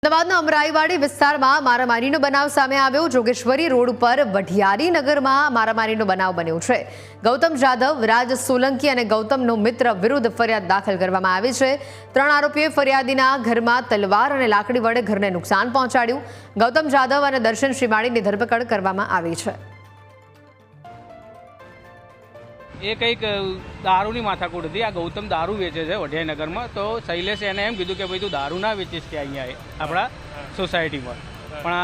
અમદાવાદના અમરાઈવાડી વિસ્તારમાં મારામારીનો બનાવ સામે આવ્યો। જોગેશ્વરી રોડ ઉપર વઢિયારી નગરમાં મારામારીનો બનાવ બન્યો છે। ગૌતમ જાદવ, રાજ સોલંકી અને ગૌતમનો મિત્ર વિરુદ્ધ ફરિયાદ દાખલ કરવામાં આવી છે। 3 આરોપીએ ફરિયાદીના ઘરમાં તલવાર અને લાકડી વડે ઘરને નુકસાન પહોંચાડ્યું। ગૌતમ જાદવ અને દર્શન શ્રીમાળીની ધરપકડ કરવામાં આવી છે। એ કંઈક દારૂની માથાકૂટ હતી। આ ગૌતમ દારૂ વેચે છે વઢિયાનગરમાં। તો શૈલેષે એને એમ કીધું કે ભાઈ તું દારૂ ના વેચીશ કે અહીંયા આપણા સોસાયટીમાં, પણ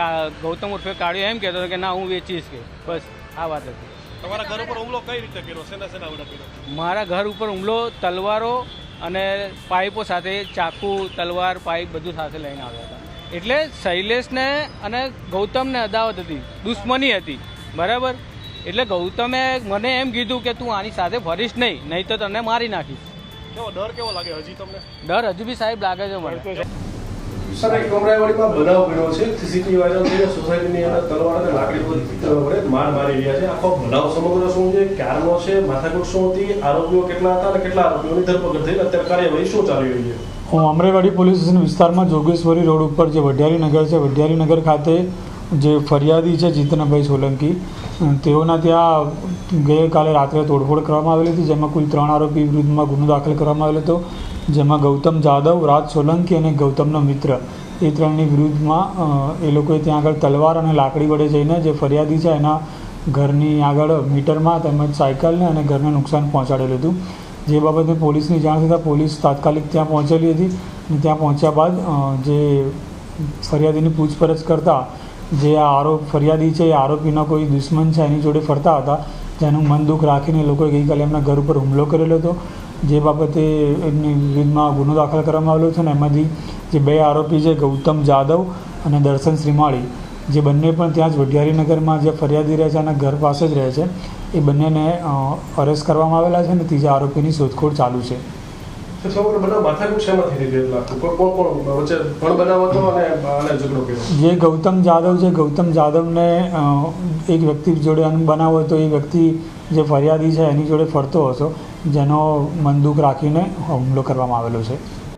આ ગૌતમ ઉર્ફે કાળિયો એમ કહેતો હતો કે ના હું વેચીશ કે બસ આ વાત હતી। તમારા ઘર ઉપર હુમલો કઈ રીતે કર્યો? શેના હુમલો કર્યો? મારા ઘર ઉપર હુમલો તલવારો અને પાઇપો સાથે, ચાકુ, તલવાર, પાઇપ બધું સાથે લઈને આવ્યા હતા। એટલે શૈલેષને અને ગૌતમને અદાવત હતી, દુશ્મની હતી, બરાબર। એટલે ગૌતમે મને એમ કીધું કે તું આની સાથે ફરીશ નહીં તો તને મારી નાખીશ। કેવો ડર કેવો લાગે હજી તમને? ડર હજુ બી સાહેબ લાગે છે મને। સર, એક અમરાઈવાડીમાં બનાવ બન્યો છે। સીસીટીવી વાયરલ થઈને સોસાયટીની અંદર તલવાર અને લાકડી વડે માર મારી રહ્યા છે। આખો બનાવ સમગ્ર શું છે, ક્યારનો છે, માથાકૂટ શું હતી, આરોપીઓ કેટલા હતા અને કેટલા આરોપીઓની ધરપકડ થઈ, અત્યારે કાર્યવાહી શું ચાલી રહી છે? હું અમરાઈવાડી પોલીસ સ્ટેશન વિસ્તારમાં જોગેશ્વરી રોડ ઉપર જે વઢિયારી નગર છે, વઢિયારી નગર ખાતે જે ફરિયાદી છે જીતનભાઈ સોલંકી, તેઓના ત્યાં ગઈકાલે રાત્રે તોડફોડ કરવામાં આવેલી હતી, જેમાં કુલ 3 આરોપી વિરુદ્ધમાં ગુનો દાખલ કરવામાં આવેલો હતો। જેમાં ગૌતમ જાદવ, રાજ સોલંકી અને ગૌતમનો મિત્ર એ 3ની વિરુદ્ધમાં એ લોકોએ ત્યાં આગળ તલવાર અને લાકડી વડે જઈને જે ફરિયાદી છે એના ઘરની આગળ મીટરમાં તેમજ સાયકલને અને ઘરને નુકસાન પહોંચાડેલું હતું। જે બાબતે પોલીસની જાણ થતાં પોલીસ તાત્કાલિક ત્યાં પહોંચેલી હતી અને ત્યાં પહોંચ્યા બાદ જે ફરિયાદીની પૂછપરછ કરતાં જે આ ફરિયાદી છે એ આરોપીનો કોઈ દુશ્મન છે એની જોડે ફરતા હતા, જેનું મન દુઃખ રાખીને લોકોએ ગઈકાલે એમના ઘર ઉપર હુમલો કરેલો હતો। જે બાબતે એમની વિરુદ્ધમાં ગુનો દાખલ કરવામાં આવેલો છે અને એમાંથી જે 2 આરોપી છે ગૌતમ જાદવ અને દર્શન શ્રીમાળી, જે બંને પણ ત્યાં જ વઢિયારી નગરમાં જે ફરિયાદી રહે છે અને ઘર પાસે જ રહે છે, એ બંનેને અરેસ્ટ કરવામાં આવેલા છે અને ત્રીજા આરોપીની શોધખોળ ચાલુ છે। સમગ્ર બનાવ માથાકૂટ શેમાંથી થઈ ગયેલા? કોણ વચ્ચે પણ બનાવ હતો અને ઝઘડો કર્યો? જે ગૌતમ જાદવ છે, ગૌતમ જાદવને એક વ્યક્તિ જોડે બનાવ હતો, એ વ્યક્તિ જે ફરિયાદી છે એની જોડે ફરતો હતો, જેનો મન દુઃખ રાખીને હુમલો કરવામાં આવેલો છે।